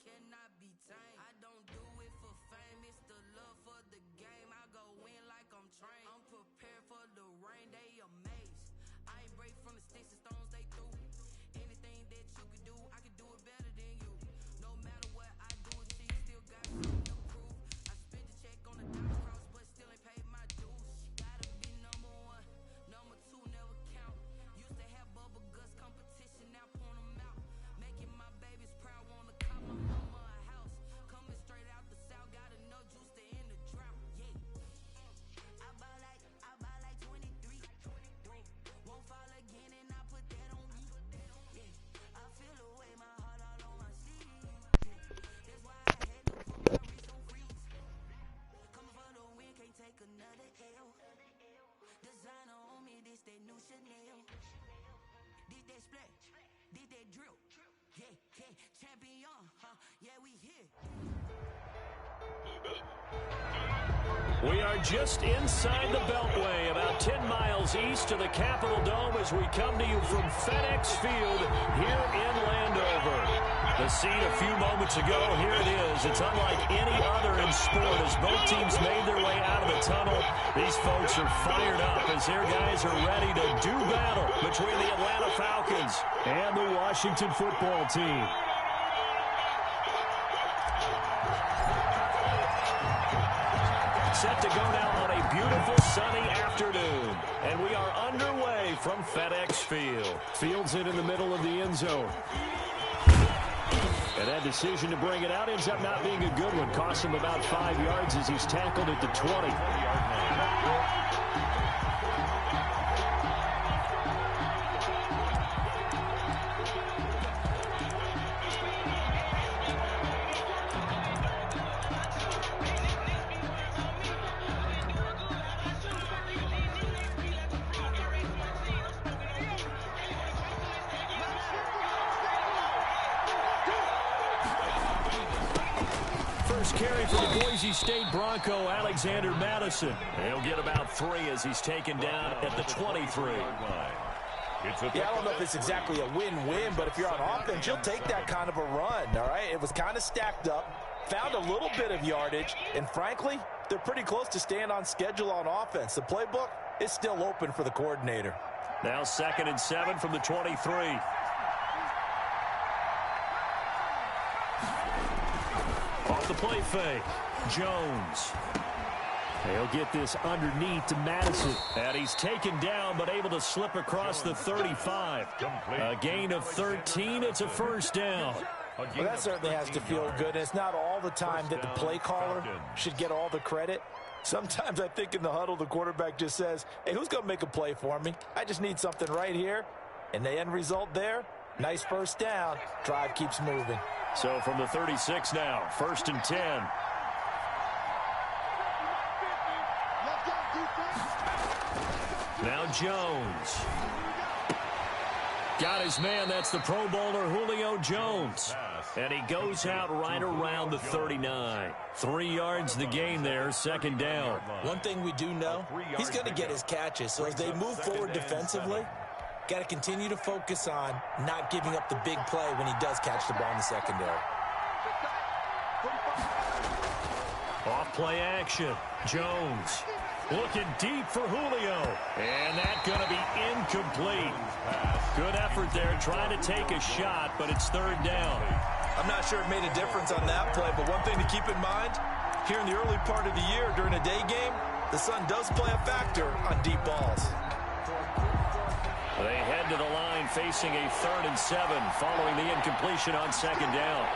cannot be tamed. I don't do it for fame, it's the love for the game. I go in like I'm trained. I'm prepared for the rain, they amazed. I ain't break from the sticks and stones they threw. Anything that you can do, I can do it better than you. No matter what I do, she still got something to prove. I spent the check on the dollar cross, but still ain't paid my dues. Gotta be number one, number two never count. Used to have bubble guts competition, now point them out. Making my babies proud, wanna call my mama a house. Coming straight out the south, got enough juice to end the drought. Yeah. I buy like 23. Won't fall again and I put that on me. Yeah. I feel the way, my heart all on my sleeve. That's why I had to put my wrist on freeze. Coming for the win, can't take another L. Designer on me, this that new Chanel. Did that splash, did that drill. Yeah, champion, huh? Yeah, we here. We are just inside the Beltway, about 10 miles east of the Capitol Dome as we come to you from FedEx Field here in Landover. The scene a few moments ago, here it is. It's unlike any other in sport as both teams made their way out of the tunnel. These folks are fired up as their guys are ready to do battle between the Atlanta Falcons and the Washington football team. Set to go now on a beautiful sunny afternoon. And we are underway from FedEx Field. Fields it in the middle of the end zone. And that decision to bring it out ends up not being a good one. Costs him about 5 yards as he's tackled at the 20. Carry for the Boise State Bronco, Alexander Madison. He'll get about 3 as he's taken down at the 23. Yeah, I don't know if it's exactly a win-win, but if you're on offense, you'll take that kind of a run, all right? It was kind of stacked up, found a little bit of yardage, and frankly, they're pretty close to staying on schedule on offense. The playbook is still open for the coordinator. Now 2nd and 7 from the 23. Off the play fake, Jones. They'll get this underneath to Madison. And he's taken down, but able to slip across the 35. A gain of 13. It's a first down. Well, that certainly has to feel good. And it's not all the time that the play caller should get all the credit. Sometimes I think in the huddle, the quarterback just says, hey, who's going to make a play for me? I just need something right here. And the end result there, nice first down. Drive keeps moving. So from the 36 now, 1st and 10. Now Jones. Got his man. That's the Pro Bowler Julio Jones. And he goes out right around the 39. 3 yards the gain there, 2nd down. One thing we do know, he's going to get his catches. So as they move forward defensively, got to continue to focus on not giving up the big play when he does catch the ball in the secondary. Off play action. Jones looking deep for Julio. And that's going to be incomplete. Good effort there trying to take a shot, but it's 3rd down. I'm not sure it made a difference on that play, but one thing to keep in mind, here in the early part of the year during a day game, the sun does play a factor on deep balls. They head to the line facing a 3rd and 7 following the incompletion on 2nd down.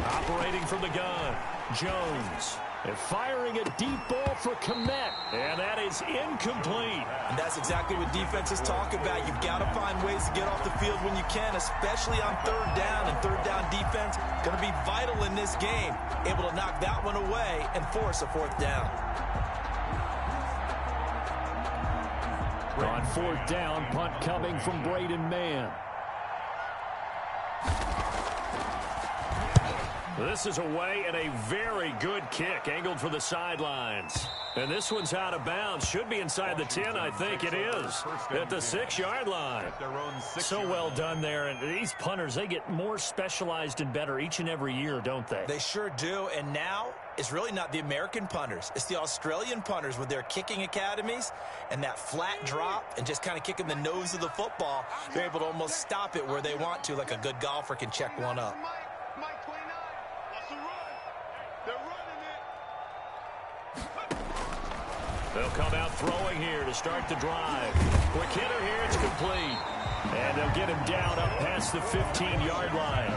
Operating from the gun, Jones. They're firing a deep ball for Kmet, and that is incomplete. And that's exactly what defenses talk about. You've got to find ways to get off the field when you can, especially on 3rd down. And 3rd down defense going to be vital in this game. Able to knock that one away and force a 4th down. On 4th down, punt coming from Braden Mann. This is away and a very good kick angled for the sidelines. And this one's out of bounds. Should be inside the 10, I think it is. At the 6-yard line. So well done there. And these punters, they get more specialized and better each and every year, don't they? They sure do. And now it's really not the American punters. It's the Australian punters with their kicking academies and that flat drop and just kind of kicking the nose of the football. They're able to almost stop it where they want to, like a good golfer can check one up. They'll come out throwing here to start the drive. Quick hitter here, it's complete. And they'll get him down up past the 15-yard line.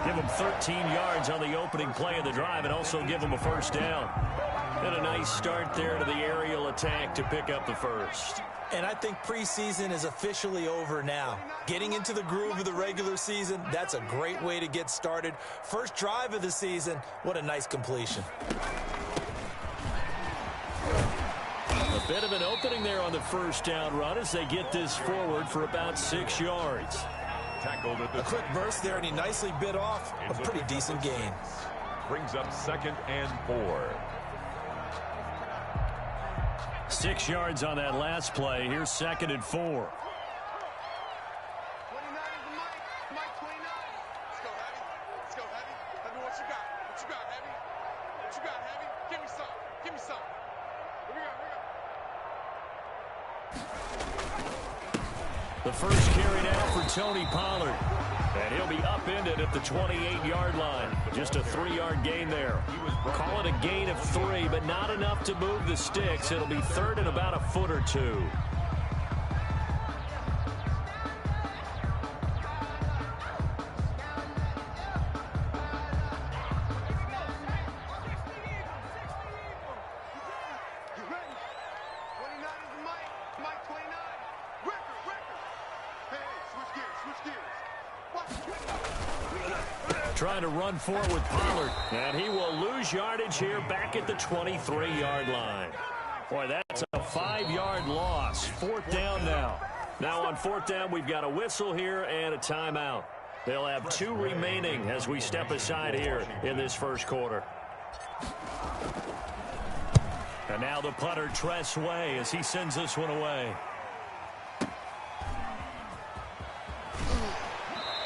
Give him 13 yards on the opening play of the drive and also give him a first down. And a nice start there to the aerial attack to pick up the first. And I think preseason is officially over now. Getting into the groove of the regular season, that's a great way to get started. First drive of the season, what a nice completion. A bit of an opening there on the first down run as they get this forward for about 6 yards. A quick burst there, and he nicely bit off a pretty decent gain. Brings up 2nd and 4. 6 yards on that last play. Here's 2nd and 4. The first carry now for Tony Pollard. And he'll be upended at the 28-yard line. Just a 3-yard gain there. Call it a gain of 3, but not enough to move the sticks. It'll be 3rd and about a foot or 2. Trying to run forward with Pollard. And he will lose yardage here back at the 23-yard line. Boy, that's a 5-yard loss. 4th down now. Now on 4th down, we've got a whistle here and a timeout. They'll have 2 remaining as we step aside here in this first quarter. And now the punter, Tress Way, as he sends this one away.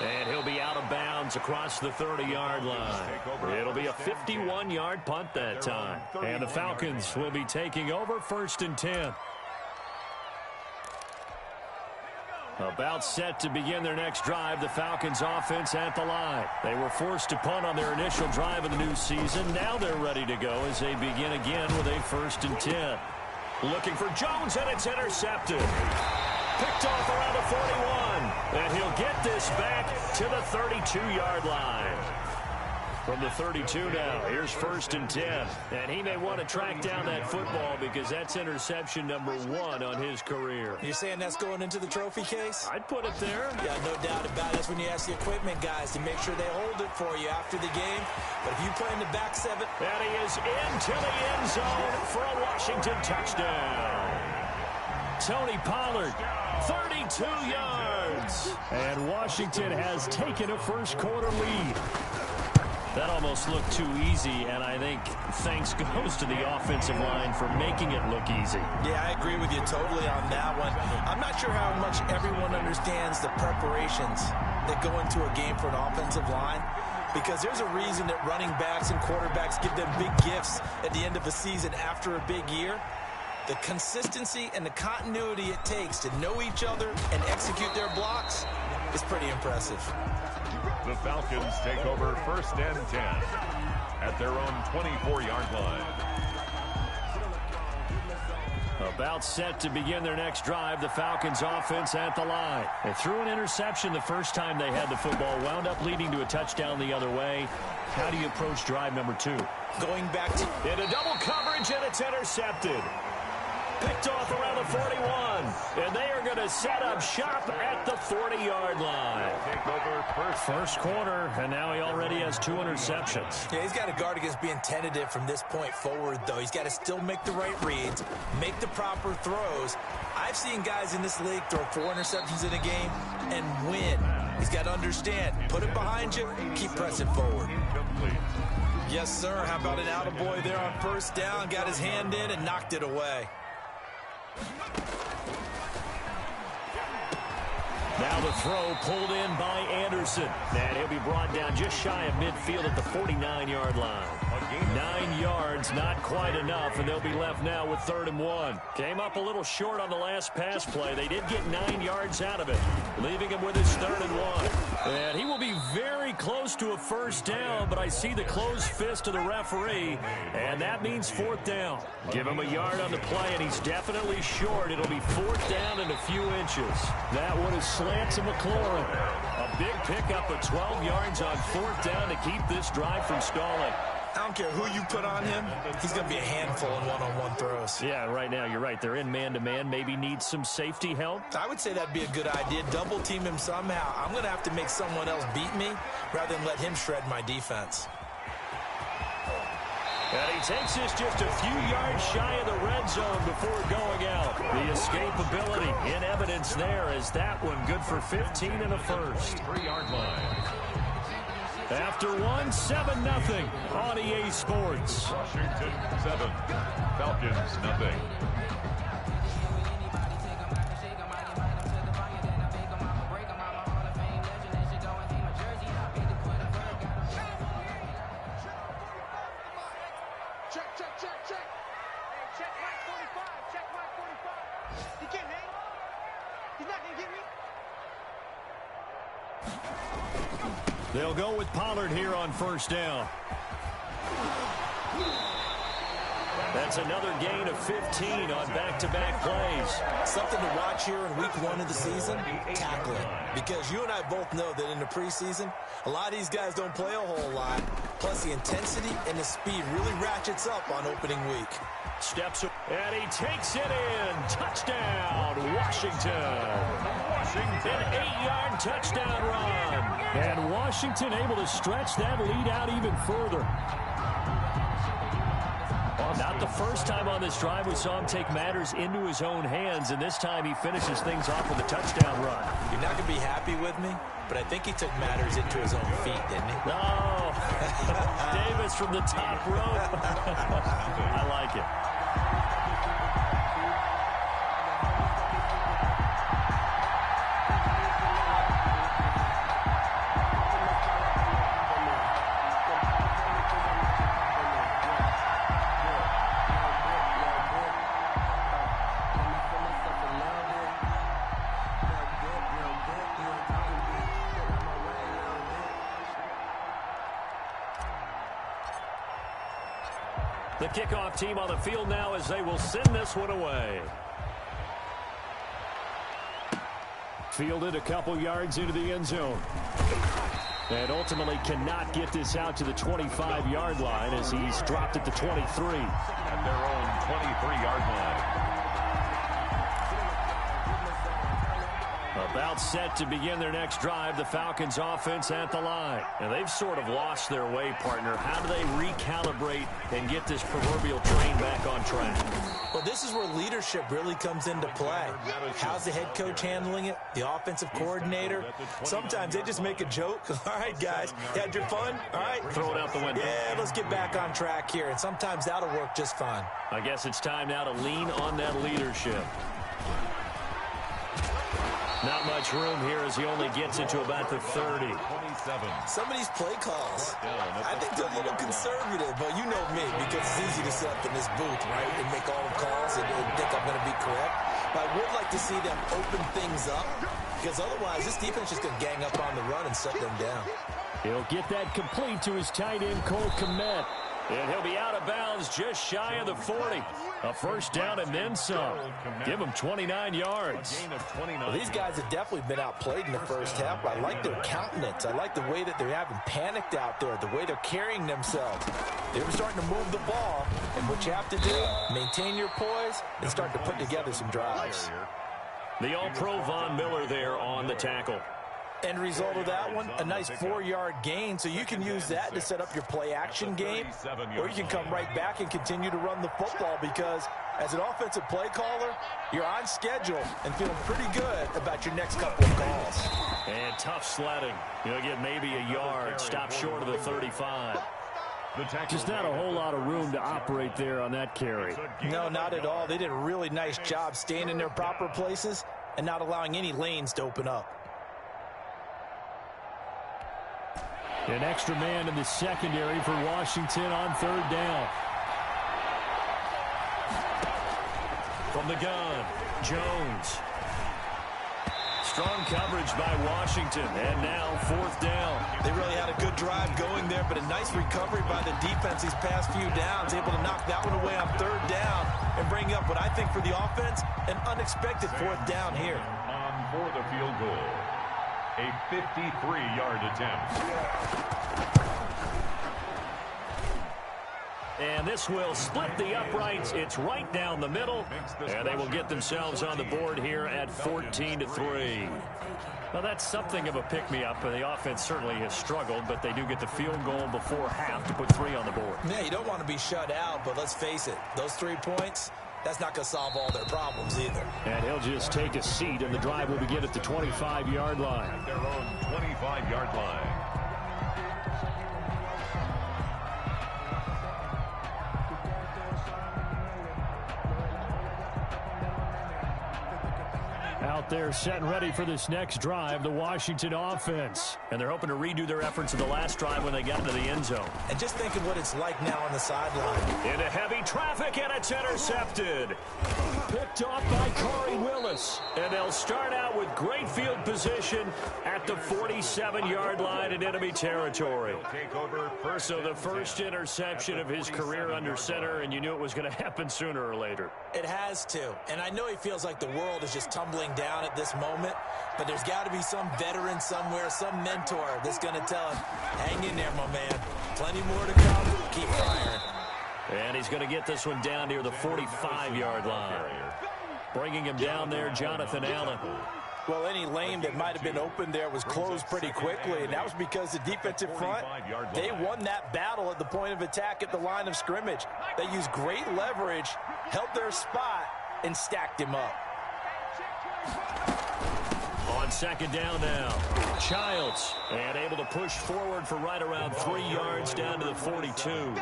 And he'll be out of bounds across the 30-yard line. It'll be a 51-yard punt that time. And the Falcons will be taking over 1st and 10. About set to begin their next drive, the Falcons offense at the line. They were forced to punt on their initial drive of the new season. Now they're ready to go as they begin again with a 1st and 10. Looking for Jones, and it's intercepted. Picked off around the 41, and he'll get this back to the 32-yard line. From the 32 now, here's 1st and 10. And he may want to track down that football because that's interception number 1 on his career. You're saying that's going into the trophy case? I'd put it there. Yeah, no doubt about it. That's when you ask the equipment guys to make sure they hold it for you after the game. But if you play in the back 7... And he is into the end zone for a Washington touchdown. Tony Pollard, 32 yards. And Washington has taken a first quarter lead. That almost looked too easy, and I think thanks goes to the offensive line for making it look easy. Yeah, I agree with you totally on that one. I'm not sure how much everyone understands the preparations that go into a game for an offensive line, because there's a reason that running backs and quarterbacks give them big gifts at the end of a season after a big year. The consistency and the continuity it takes to know each other and execute their blocks is pretty impressive. The Falcons take over 1st and 10 at their own 24-yard line. About set to begin their next drive, the Falcons offense at the line. They threw an interception the first time they had the football, wound up leading to a touchdown the other way. How do you approach drive number 2? Going back to... Into double coverage, and it's intercepted. Picked off around the 41, and they are going to set up shop at the 40-yard line. Take over first quarter, and now he already has 2 interceptions. Yeah, he's got to guard against being tentative from this point forward, though. He's got to still make the right reads, make the proper throws. I've seen guys in this league throw 4 interceptions in a game and win. He's got to understand, put it behind you, keep pressing forward. Incomplete. Yes, sir. How about an attaboy there on first down? Got his hand in and knocked it away. Now the throw pulled in by Anderson. And he'll be brought down just shy of midfield at the 49-yard line. 9 yards, not quite enough, and they'll be left now with 3rd and 1. Came up a little short on the last pass play. They did get 9 yards out of it, leaving him with his 3rd and 1. And he will be very close to a first down, but I see the closed fist of the referee, and that means 4th down. Give him a yard on the play, and he's definitely short. It'll be 4th down and a few inches. That one is slant to McLaurin. A big pickup of 12 yards on 4th down to keep this drive from stalling. I don't care who you put on him. He's going to be a handful in one-on-one throws. Yeah, right now, you're right. They're in man-to-man. Maybe need some safety help. I would say that'd be a good idea. Double team him somehow. I'm going to have to make someone else beat me rather than let him shred my defense. And he takes this just a few yards shy of the red zone before going out. The escapability in evidence there as that one good for 15 and a first. 3-yard line. After 7-0 on EA Sports. Washington 7, Falcons nothing. They'll go with Pollard here on first down. That's another gain of 15 on back-to-back plays. Something to watch here in week 1 of the season, tackling. Because you and I both know that in the preseason, a lot of these guys don't play a whole lot. Plus, the intensity and the speed really ratchets up on opening week. Steps up, and he takes it in. Touchdown, Washington. An 8-yard touchdown run. And Washington able to stretch that lead out even further. Not the first time on this drive we saw him take matters into his own hands, and this time he finishes things off with a touchdown run. You're not going to be happy with me, but I think he took matters into his own feet, didn't he? No. Davis from the top rope. I like it. The kickoff team on the field now as they will send this one away. Fielded a couple yards into the end zone. And ultimately cannot get this out to the 25-yard line as he's dropped at the 23. At their own 23-yard line. About set to begin their next drive, the Falcons offense at the line. And they've sort of lost their way, partner. How do they recalibrate and get this proverbial train back on track? Well, this is where leadership really comes into play. How's the head coach handling it? The offensive coordinator? Sometimes they just make a joke. All right, guys, you had your fun? All right. Throw it out the window. Yeah, let's get back on track here. And sometimes that'll work just fine. I guess it's time now to lean on that leadership. Not much room here as he only gets it to about the 30. Some of these play calls, I think they're a little conservative, but you know me, because it's easy to sit up in this booth, right, and make all the calls and think I'm going to be correct. But I would like to see them open things up, because otherwise this defense is going to gang up on the run and shut them down. He'll get that complete to his tight end, Cole Kmet. And he'll be out of bounds just shy of the 40. A first down and then some. Give him 29 yards. Well, these guys have definitely been outplayed in the first half, but I like their countenance. I like the way that they're having panicked out there, the way they're carrying themselves. They're starting to move the ball, and what you have to do, maintain your poise and start to put together some drives. The All-Pro Von Miller there on the tackle. End result of that one, a nice 4-yard gain, so you can use that to set up your play-action game, or you can come right back and continue to run the football because as an offensive play caller, you're on schedule and feeling pretty good about your next couple of calls. And tough sledding. He'll get maybe a yard, stop short of the 35. Just not a whole lot of room to operate there on that carry. No, not at all. They did a really nice job staying in their proper places and not allowing any lanes to open up. An extra man in the secondary for Washington on 3rd down. From the gun, Jones. Strong coverage by Washington, and now 4th down. They really had a good drive going there, but a nice recovery by the defense these past few downs, able to knock that one away on 3rd down and bring up what I think for the offense, an unexpected 4th down here. On for the field goal, a 53-yard attempt. And this will split the uprights. It's right down the middle, and they will get themselves on the board here at 14-3. Well, that's something of a pick-me-up. The offense certainly has struggled, but they do get the field goal before half to put 3 on the board. Yeah, you don't want to be shut out, but let's face it, those 3 points, that's not going to solve all their problems either. And he'll just take a seat, and the drive will begin at the 25-yard line. At their own 25-yard line. Out there set and ready for this next drive, the Washington offense. And they're hoping to redo their efforts in the last drive when they got into the end zone. And just thinking what it's like now on the sideline. Into heavy traffic, and it's intercepted. Picked off by Corey Willis. And they'll start out with great field position at the 47-yard line in enemy territory. So the first interception of his career under center, and you knew it was going to happen sooner or later. It has to. And I know he feels like the world is just tumbling down at this moment, but there's got to be some veteran somewhere, some mentor that's going to tell him, hang in there, my man. Plenty more to come. Keep firing. And he's going to get this one down near the 45-yard line. Bringing him down there, Jonathan Allen. Well, any lane that might have been open there was closed pretty quickly, and that was because the defensive front, they won that battle at the point of attack at the line of scrimmage. They used great leverage, held their spot, and stacked him up. On 2nd down now, Childs, and able to push forward for right around 3 yards down to the 42.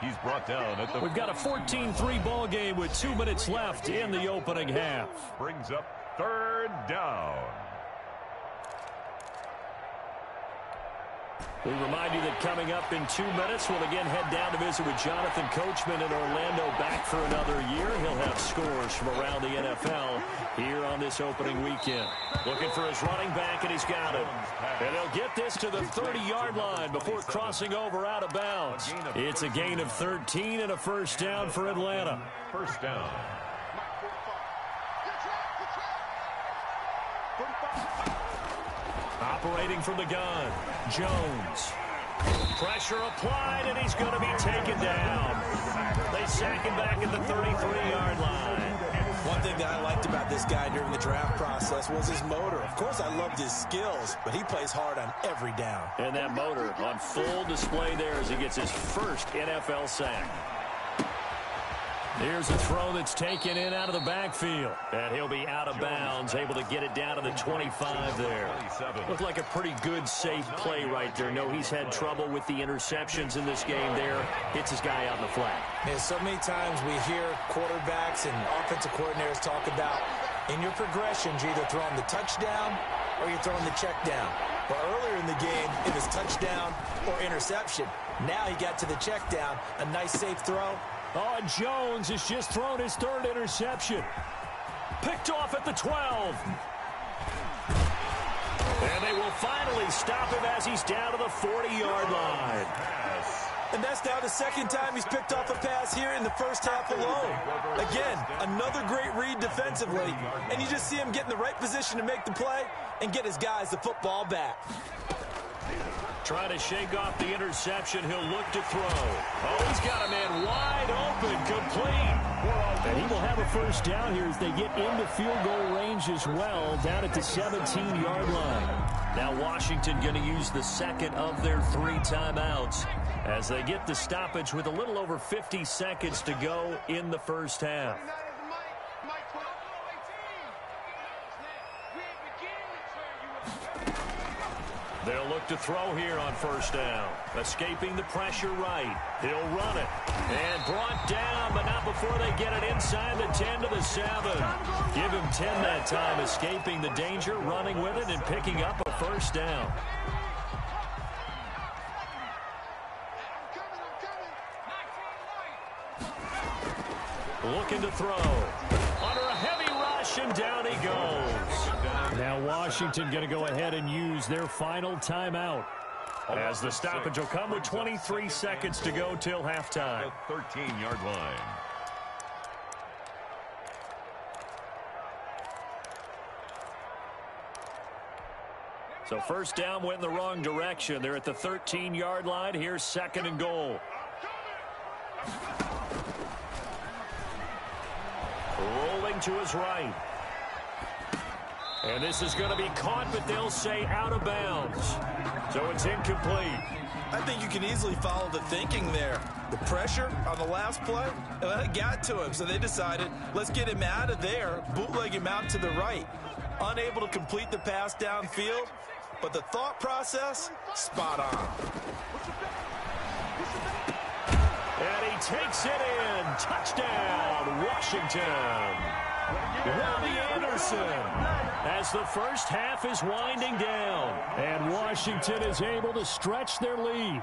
He's brought down at the... We've got a 14-3 ball game with 2 minutes left in the opening half. Brings up 3rd down. We remind you that coming up in 2 minutes, we'll again head down to visit with Jonathan Coachman in Orlando, back for another year. He'll have scores from around the NFL here on this opening weekend. Looking for his running back, and he's got it. And they'll get this to the 30-yard line before crossing over out of bounds. It's a gain of 13 and a 1st down for Atlanta. 1st down. Operating from the gun, Jones. Pressure applied, and he's going to be taken down. They sack him back at the 33-yard line. One thing that I liked about this guy during the draft process was his motor. Of course, I loved his skills, but he plays hard on every down. And that motor on full display there as he gets his first NFL sack. Here's a throw that's taken in out of the backfield. And he'll be out of bounds, able to get it down to the 25 there. Looked like a pretty good, safe play right there. No, he's had trouble with the interceptions in this game there. Hits his guy out in the flat. Yeah, so many times we hear quarterbacks and offensive coordinators talk about in your progressions, you're either throwing the touchdown or you're throwing the check down. But earlier in the game, it was touchdown or interception. Now he got to the check down. A nice, safe throw. Oh, and Jones has just thrown his 3rd interception. Picked off at the 12. And they will finally stop him as he's down to the 40-yard line. And that's now the 2nd time he's picked off a pass here in the first half alone. Again, another great read defensively. And you just see him get in the right position to make the play and get his guys the football back. Trying to shake off the interception. He'll look to throw. Oh, he's got a man wide open, complete. And he will have a 1st down here as they get into field goal range as well, down at the 17-yard line. Now Washington going to use the 2nd of their 3 timeouts as they get the stoppage with a little over 50 seconds to go in the first half. They'll look to throw here on first down. Escaping the pressure right. He'll run it. And brought down, but not before they get it inside the 10 to the 7. Give him 10 that time, escaping the danger, running with it, and picking up a first down. Looking to throw. Under a heavy rush, and down he goes. Now Washington going to go ahead and use their final timeout, as the stoppage will come with 23 seconds to go till halftime. 13-yard line. So first down went in the wrong direction. They're at the 13-yard line. Here's second and goal. Rolling to his right. And this is going to be caught, but they'll say out of bounds. So it's incomplete. I think you can easily follow the thinking there. The pressure on the last play, it got to him, so they decided, let's get him out of there, bootleg him out to the right. Unable to complete the pass downfield, but the thought process, spot on. And he takes it in. Touchdown, Washington. Robbie Anderson. As the first half is winding down. And Washington is able to stretch their lead.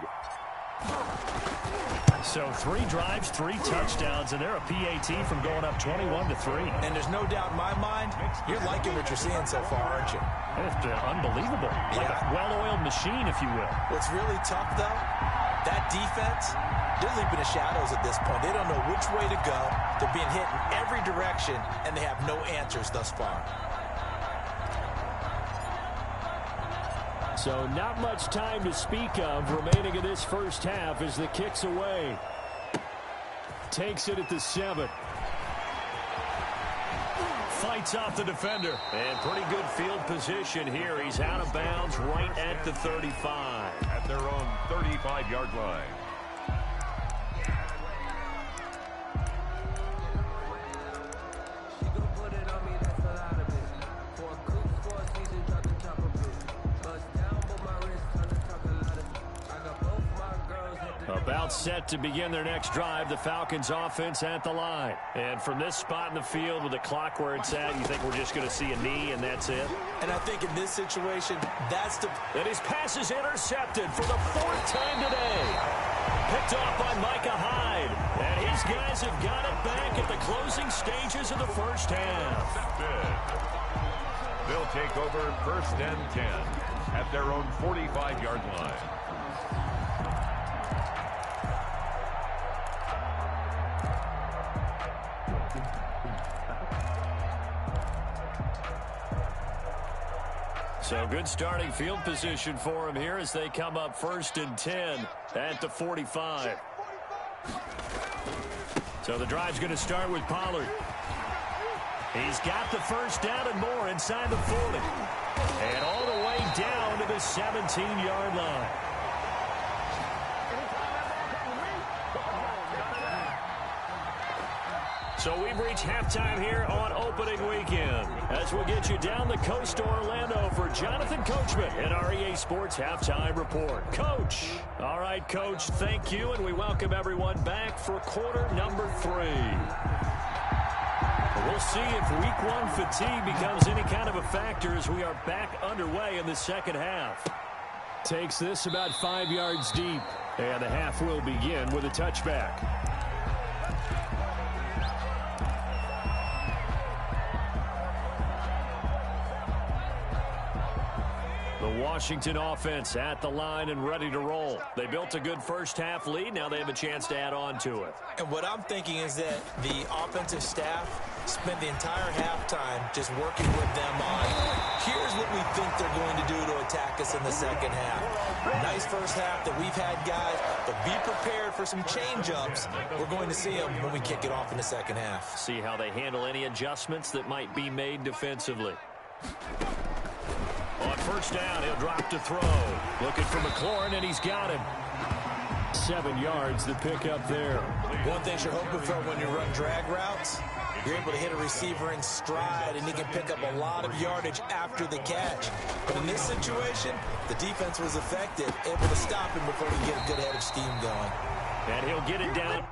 So 3 drives, 3 touchdowns, and they're a PAT from going up 21-3. And there's no doubt in my mind, you're liking what you're seeing so far, aren't you? It's unbelievable. Like a well-oiled machine, if you will. What's really tough, though, that defense, they're leaping the shadows at this point. They don't know which way to go. They're being hit in every direction, and they have no answers thus far. So not much time to speak of remaining in this first half as the kick's away. Takes it at the 7. Fights off the defender. And pretty good field position here. He's out of bounds right at the 35. At their own 35-yard line. About set to begin their next drive, the Falcons offense at the line. And from this spot in the field with the clock where it's at, you think we're just going to see a knee and that's it? And I think in this situation, that's the... And his pass is intercepted for the 4th time today. Picked off by Micah Hyde. And his guys have got it back at the closing stages of the first half. They'll take over first and 10 at their own 45-yard line. So good starting field position for him here as they come up first and 10 at the 45. So the drive's going to start with Pollard. He's got the first down and more inside the 40. And all the way down to the 17-yard line. So we've reached halftime here on opening weekend as we'll get you down the coast to Orlando for Jonathan Coachman and our EA Sports Halftime Report. Coach. All right, Coach, thank you, and we welcome everyone back for quarter number 3. We'll see if week 1 fatigue becomes any kind of a factor as we are back underway in the second half. Takes this about 5 yards deep, and the half will begin with a touchback. The Washington offense at the line and ready to roll. They built a good first half lead. Now they have a chance to add on to it. And what I'm thinking is that the offensive staff spent the entire halftime just working with them on, here's what we think they're going to do to attack us in the second half. Nice first half that we've had, guys, but be prepared for some change-ups. We're going to see them when we kick it off in the second half. See how they handle any adjustments that might be made defensively. On first down, he'll drop to throw. Looking for McLaurin, and he's got him. 7 yards to pick up there. One thing you're hoping for when you run drag routes, You're able to hit a receiver in stride, and he can pick up a lot of yardage after the catch. But in this situation, the defense was effective, able to stop him before he get a good head of steam going. And he'll get it down.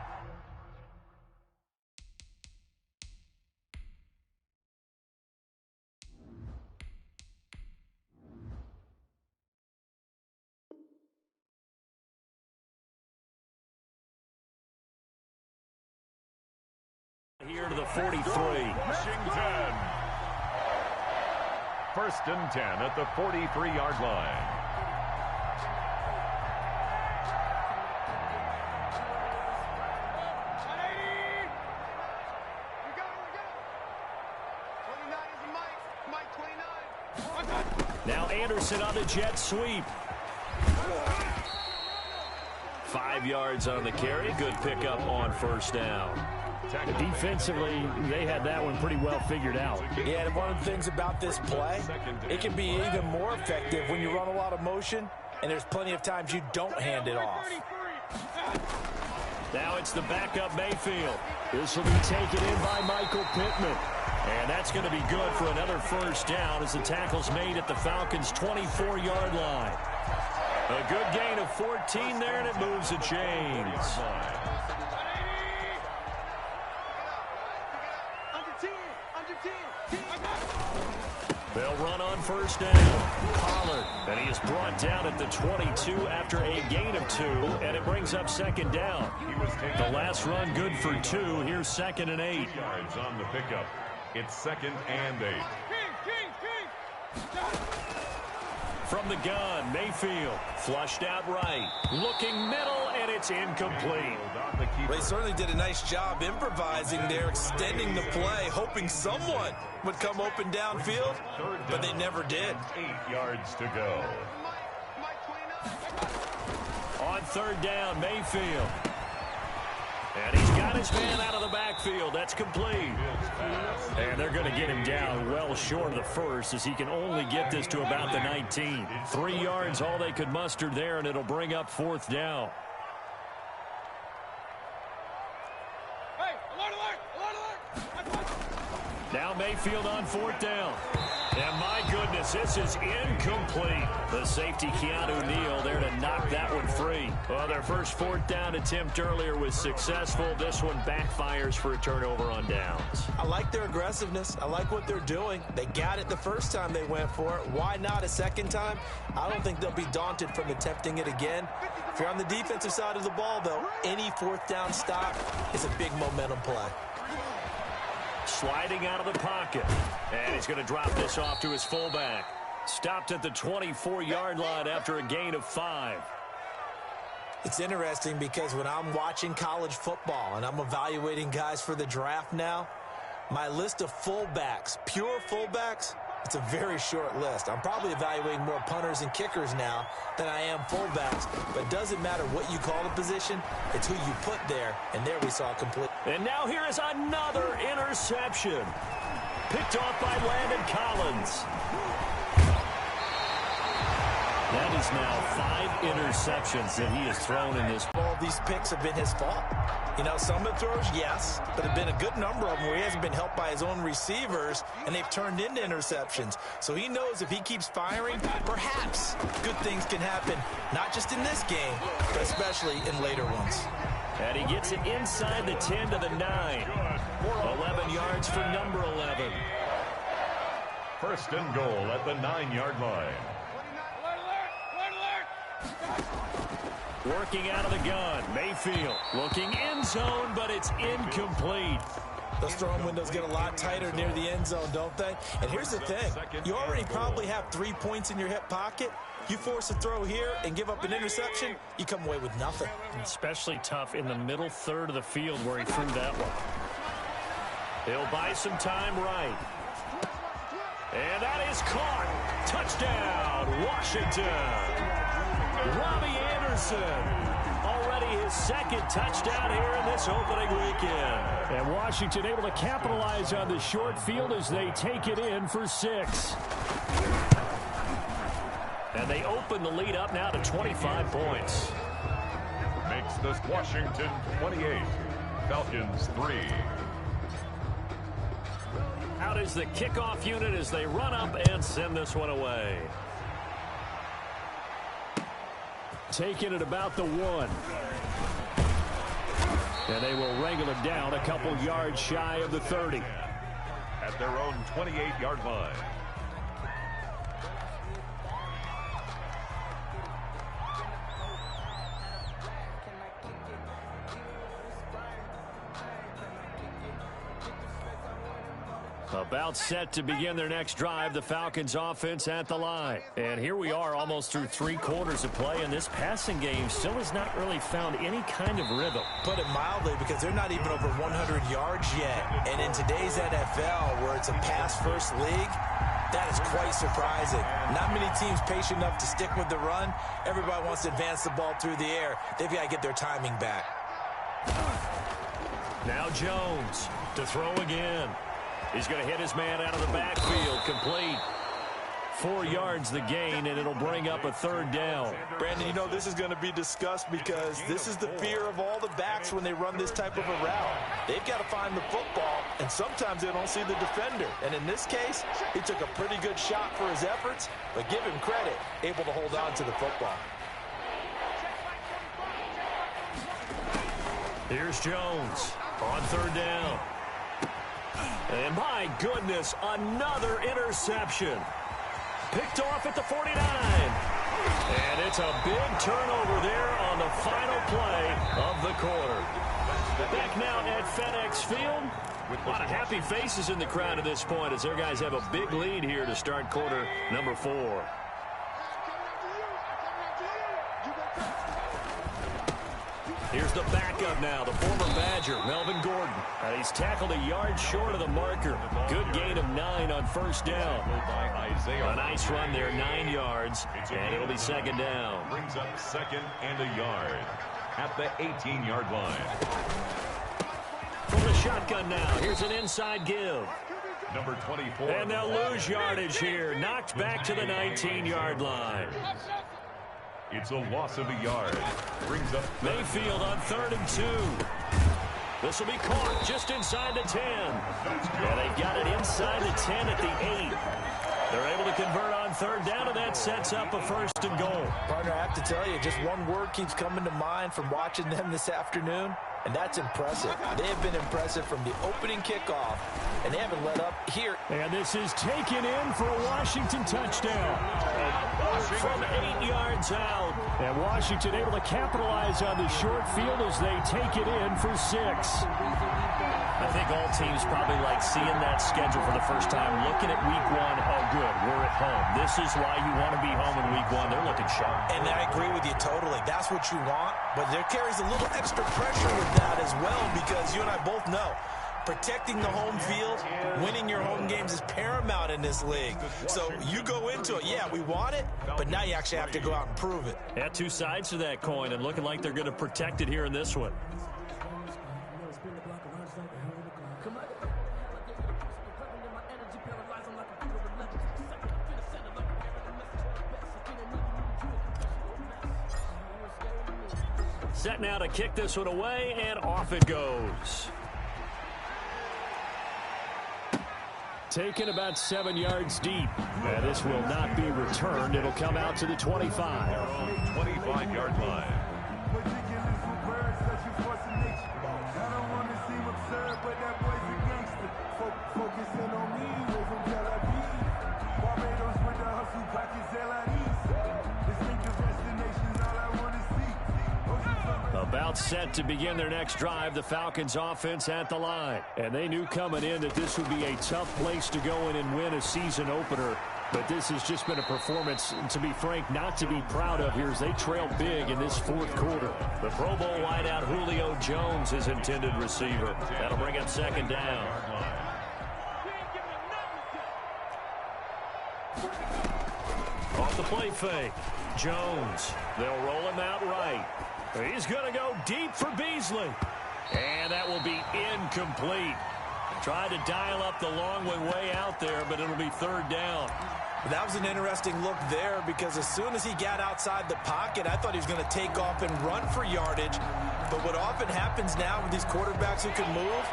Here to the 43. Washington. 1st and 10 at the 43-yard line. Now Anderson on the jet sweep. 5 yards on the carry. Good pickup on 1st down. Defensively, they had that one pretty well figured out. Yeah, and one of the things about this play, it can be even more effective when you run a lot of motion, and there's plenty of times you don't hand it off. Now it's the backup Mayfield. This will be taken in by Michael Pittman. And that's going to be good for another 1st down as the tackle's made at the Falcons' 24-yard line. A good gain of 14 there, and it moves the chains. They'll run on 1st down. Pollard, and he is brought down at the 22 after a gain of 2, and it brings up 2nd down. The last run good for 2. Here's 2nd and 8. Yards on the pickup. It's 2nd and 8. From the gun, Mayfield flushed out right. Looking middle, and it's incomplete. They certainly did a nice job improvising there, extending the play, hoping someone would come open downfield, but they never did. 8 yards to go. On 3rd down, Mayfield. And he's got his man out of the backfield. That's complete. And they're going to get him down well short of the 1st as he can only get this to about the 19. 3 yards, all they could muster there, and it'll bring up 4th down. Now Mayfield on 4th down. And my goodness, this is incomplete. The safety, Keanu Neal, there to knock that one free. Well, their first 4th down attempt earlier was successful. This one backfires for a turnover on downs. I like their aggressiveness. I like what they're doing. They got it the first time they went for it. Why not a second time? I don't think they'll be daunted from attempting it again. If you're on the defensive side of the ball, though, any 4th down stop is a big momentum play. Sliding out of the pocket. And he's going to drop this off to his fullback. Stopped at the 24-yard line after a gain of 5. It's interesting because when I'm watching college football and I'm evaluating guys for the draft now, my list of fullbacks, pure fullbacks, it's a very short list. I'm probably evaluating more punters and kickers now than I am fullbacks. But it doesn't matter what you call the position. It's who you put there. And there we saw complete. And now here is another interception. Picked off by Landon Collins. That is now 5 interceptions that he has thrown in this. All these picks have been his fault. You know, some of the throws, yes, but have been a good number of them where he hasn't been helped by his own receivers, and they've turned into interceptions. So he knows if he keeps firing, perhaps good things can happen, not just in this game, but especially in later ones. And he gets it inside the 10 to the 9. 11 yards for number 11. 1st and goal at the 9-yard line. Working out of the gun, Mayfield looking end zone, but it's incomplete. Those throwing windows get a lot tighter near the end zone, don't they? And here's the thing. You already probably have 3 points in your hip pocket. You force a throw here and give up an interception, you come away with nothing. Especially tough in the middle 3rd of the field where he threw that one. He'll buy some time right. And that is caught. Touchdown, Washington. Robbie Anderson, already his 2nd touchdown here in this opening weekend. And Washington able to capitalize on the short field as they take it in for 6. And they open the lead up now to 25 points. Makes this Washington 28, Falcons 3. Out is the kickoff unit as they run up and send this one away. Taking it about the 1. And they will wrangle it down a couple yards shy of the 30. At their own 28-yard line. About set to begin their next drive, the Falcons offense at the line. And here we are almost through 3 quarters of play, and this passing game still has not really found any kind of rhythm. Put it mildly, because they're not even over 100 yards yet. And in today's NFL, where it's a pass-first league, that is quite surprising. Not many teams patient enough to stick with the run. Everybody wants to advance the ball through the air. They've got to get their timing back. Now Jones to throw again. He's going to hit his man out of the backfield. Complete. 4 yards the gain, and it'll bring up a 3rd down. Brandon, you know this is going to be discussed because this is the fear of all the backs when they run this type of a route. They've got to find the football, and sometimes they don't see the defender. And in this case, he took a pretty good shot for his efforts, but give him credit, able to hold on to the football. Here's Jones on 3rd down. And my goodness, another interception. Picked off at the 49. And it's a big turnover there on the final play of the quarter. Back now at FedEx Field. A lot of happy faces in the crowd at this point as their guys have a big lead here to start quarter number 4. Here's the backup now, the former Badger, Melvin Gordon. And he's tackled a yard short of the marker. Good gain of 9 on 1st down. A nice run there, 9 yards, and it'll be 2nd down. Brings up 2nd and a yard at the 18-yard line. From the shotgun now, here's an inside give. Number 24. And they'll lose yardage here. Knocked back to the 19-yard line. It's a loss of a yard. Brings up Mayfield on 3rd and 2. This will be caught just inside the 10. And they've got it inside the 10 at the 8. They're able to convert on 3rd down, and that sets up a 1st and goal. Partner, I have to tell you, just one word keeps coming to mind from watching them this afternoon, and that's impressive. They have been impressive from the opening kickoff, and they haven't let up here. And this is taken in for a Washington touchdown. From 8 yards out. And Washington able to capitalize on the short field as they take it in for 6. I think all teams probably like seeing that schedule for the first time, looking at week 1. Oh, good, we're at home. This is why you want to be home in week 1. They're looking sharp. And I agree with you totally. That's what you want, but there carries a little extra pressure with that as well, because you and I both know protecting the home field, winning your home games is paramount in this league. So you go into it, yeah, we want it, but now you actually have to go out and prove it. Yeah, 2 sides to that coin, and looking like they're going to protect it here in this one. Set now to kick this one away, and off it goes. Taken about 7 yards deep. And this will not be returned. It'll come out to the 25. 25-yard line. About set to begin their next drive, the Falcons offense at the line. And they knew coming in that this would be a tough place to go in and win a season opener. But this has just been a performance, to be frank, not to be proud of here as they trail big in this 4th quarter. The Pro Bowl wideout Julio Jones is intended receiver. That'll bring up 2nd down. Off the play fake. Jones. They'll roll him out right. He's going to go deep for Beasley. And that will be incomplete. Tried to dial up the long way out there, but it'll be 3rd down. That was an interesting look there, because as soon as he got outside the pocket, I thought he was going to take off and run for yardage. But what often happens now with these quarterbacks who can move,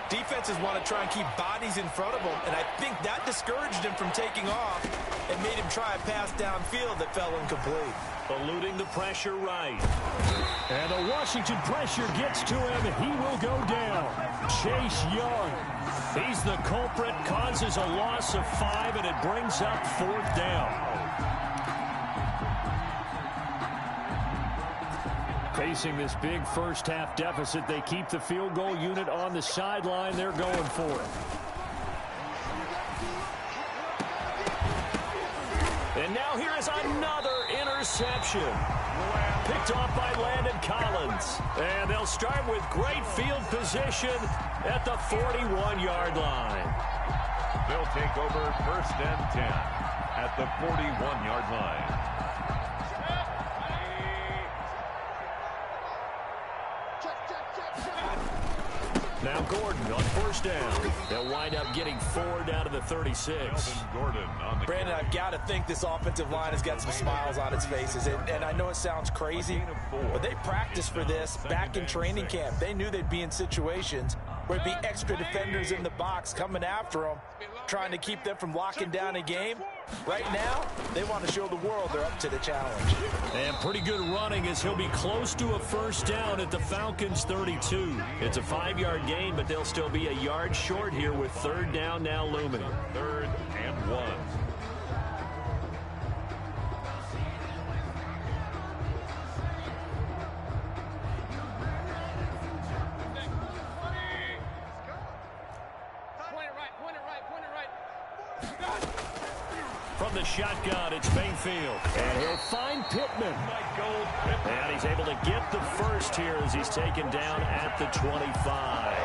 Defenses want to try and keep bodies in front of them, and I think that discouraged him from taking off and made him try a pass downfield that fell incomplete. Eluding the pressure right. And the Washington pressure gets to him. He will go down. Chase Young. He's the culprit, causes a loss of 5, and it brings up 4th down. Facing this big first-half deficit, they keep the field goal unit on the sideline. They're going for it. And now here is another interception. Picked off by Landon Collins. And they'll start with great field position at the 41-yard line. They'll take over 1st and 10 at the 41-yard line. Now Gordon on 1st down. They'll wind up getting 4 down to the 36. Gordon on the Brandon, I've got to think this offensive line has got some smiles on its faces. And I know it sounds crazy, but they practiced for this back in training camp. They knew they'd be in situations where it'd be extra defenders in the box coming after them, trying to keep them from locking down a game. Right now, they want to show the world they're up to the challenge. And pretty good running as he'll be close to a 1st down at the Falcons' 32. It's a 5-yard gain, but they'll still be a yard short here with 3rd down now looming. 3rd and 1. From the shotgun, it's Mayfield. And he'll find Pittman. And he's able to get the 1st here as he's taken down at the 25.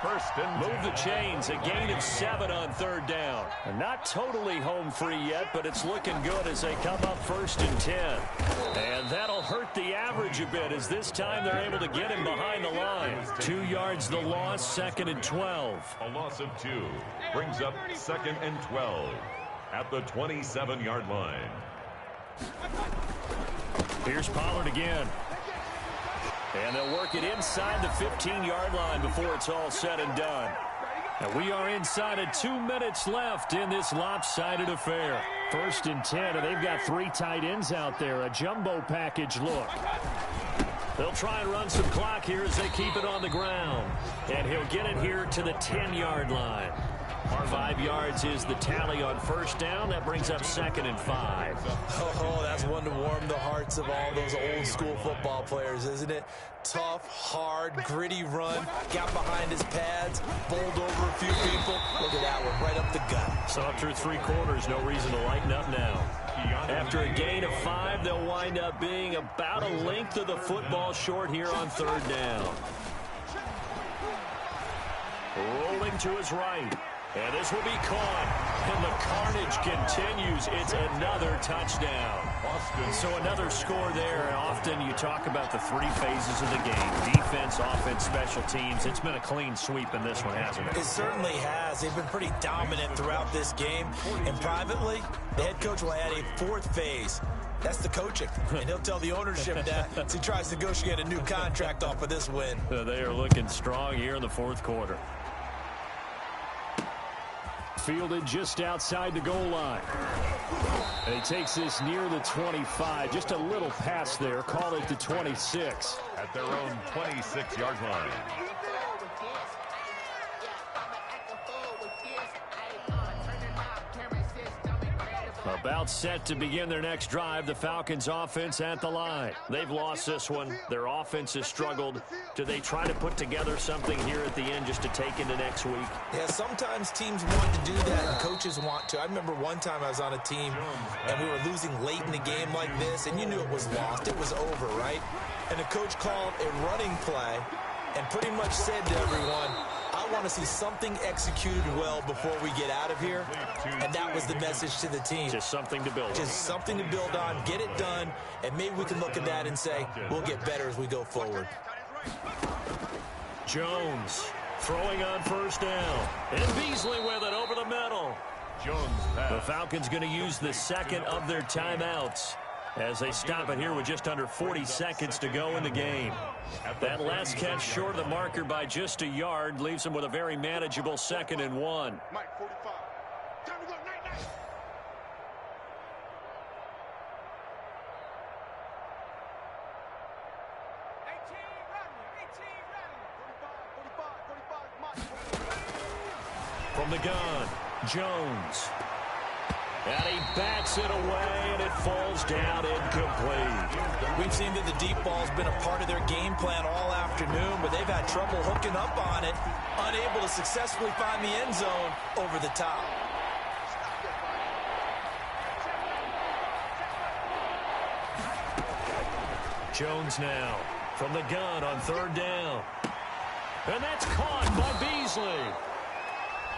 1st and 10. Move the chains, a gain of 7 on 3rd down. And not totally home free yet, but it's looking good as they come up 1st and 10. And that'll hurt the average a bit as this time they're able to get him behind the line. 2 yards the loss, 2nd and 12. A loss of 2 brings up 2nd and 12 at the 27-yard line. Here's Pollard again. And they'll work it inside the 15-yard line before it's all said and done. And we are inside of 2 minutes left in this lopsided affair. 1st and 10, and they've got 3 tight ends out there. A jumbo package look. They'll try and run some clock here as they keep it on the ground. And he'll get it here to the 10-yard line. 5 yards is the tally on 1st down. That brings up 2nd and 5. Oh, that's one to warm the hearts of all those old-school football players, isn't it? Tough, hard, gritty run. Got behind his pads, bowled over a few people. Look at that one, right up the gut. Saw through 3 quarters. No reason to lighten up now. After a gain of 5, they'll wind up being about a length of the football short here on 3rd down. Rolling to his right. And this will be caught. And the carnage continues. It's another touchdown. So another score there. And often you talk about the 3 phases of the game. Defense, offense, special teams. It's been a clean sweep in this one, hasn't it? It certainly has. They've been pretty dominant throughout this game. And privately, the head coach will add a 4th phase. That's the coaching. And he'll tell the ownership that as he tries to negotiate a new contract off of this win. They are looking strong here in the 4th quarter. Fielded just outside the goal line. And he takes this near the 25. Just a little pass there. Call it the 26. At their own 26-yard line. About set to begin their next drive, the Falcons offense at the line. They've lost this one. Their offense has struggled. Do they try to put together something here at the end just to take into next week? Yeah, sometimes teams want to do that and coaches want to. I remember one time I was on a team and we were losing late in the game like this, and you knew it was lost. It was over, right? And the coach called a running play and pretty much said to everyone, I want to see something executed well before we get out of here. And that was the message to the team. Just something to build on. Just something to build on, get it done, and maybe we can look at that and say, we'll get better as we go forward. Jones throwing on 1st down. And Beasley with it over the middle. Jones pass. The Falcons going to use the 2nd of their timeouts. as they stop it here with just under 40 seconds to go in the game. That last catch short of the marker by just a yard leaves them with a very manageable 2nd and 1. Mike, 45. Time to go, night, night. From the gun, Jones. And he bats it away, and it falls down incomplete. We've seen that the deep ball's been a part of their game plan all afternoon, but they've had trouble hooking up on it, unable to successfully find the end zone over the top. Jones now from the gun on 3rd down. And that's caught by Beasley.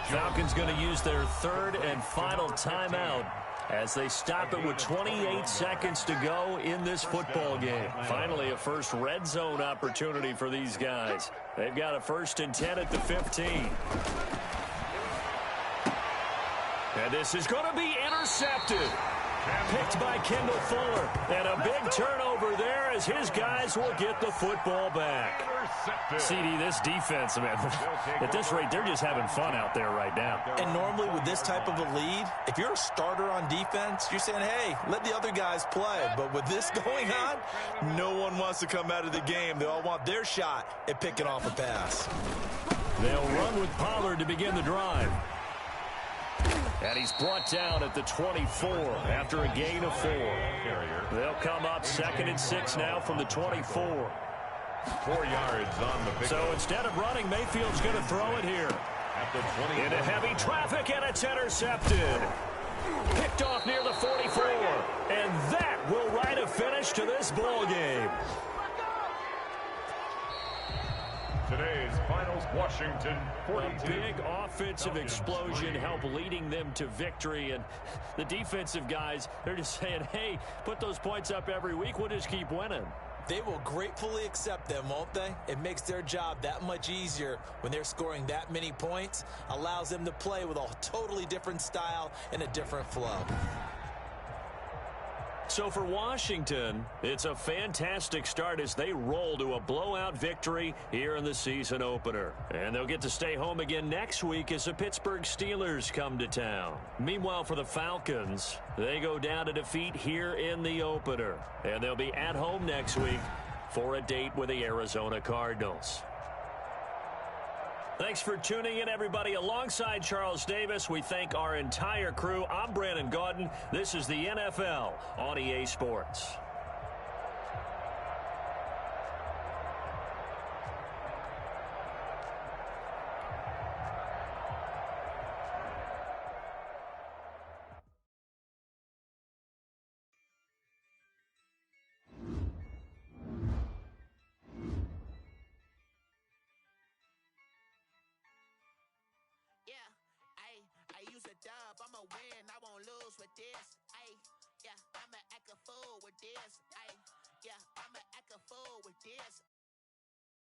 Falcons going to use their 3rd and final timeout as they stop it with 28 seconds to go in this football game. Finally, a first red zone opportunity for these guys. They've got a 1st and 10 at the 15. And this is going to be intercepted. Picked by Kendall Fuller. And a big turnover there as his guys will get the football back. CD, this defense, man, at this rate, they're just having fun out there right now. And normally with this type of a lead, if you're a starter on defense, you're saying, hey, let the other guys play. But with this going on, no one wants to come out of the game. They all want their shot at picking off a pass. They'll run with Pollard to begin the drive. And he's brought down at the 24 after a gain of 4. They'll come up 2nd and 6 now from the 24. 4 yards on the pick. So instead of running, Mayfield's going to throw it here. At the 20. Into heavy traffic, and it's intercepted. Picked off near the 44. And that will write a finish to this ball game. Today's finals, Washington 42. A big offensive explosion helped leading them to victory. And the defensive guys, they're just saying, hey, put those points up every week. We'll just keep winning. They will gratefully accept them, won't they? It makes their job that much easier when they're scoring that many points. Allows them to play with a totally different style and a different flow. So for Washington, it's a fantastic start as they roll to a blowout victory here in the season opener. And they'll get to stay home again next week as the Pittsburgh Steelers come to town. Meanwhile, for the Falcons, they go down to defeat here in the opener. And they'll be at home next week for a date with the Arizona Cardinals. Thanks for tuning in, everybody. Alongside Charles Davis, we thank our entire crew. I'm Brandon Gaudin. This is the NFL on EA Sports.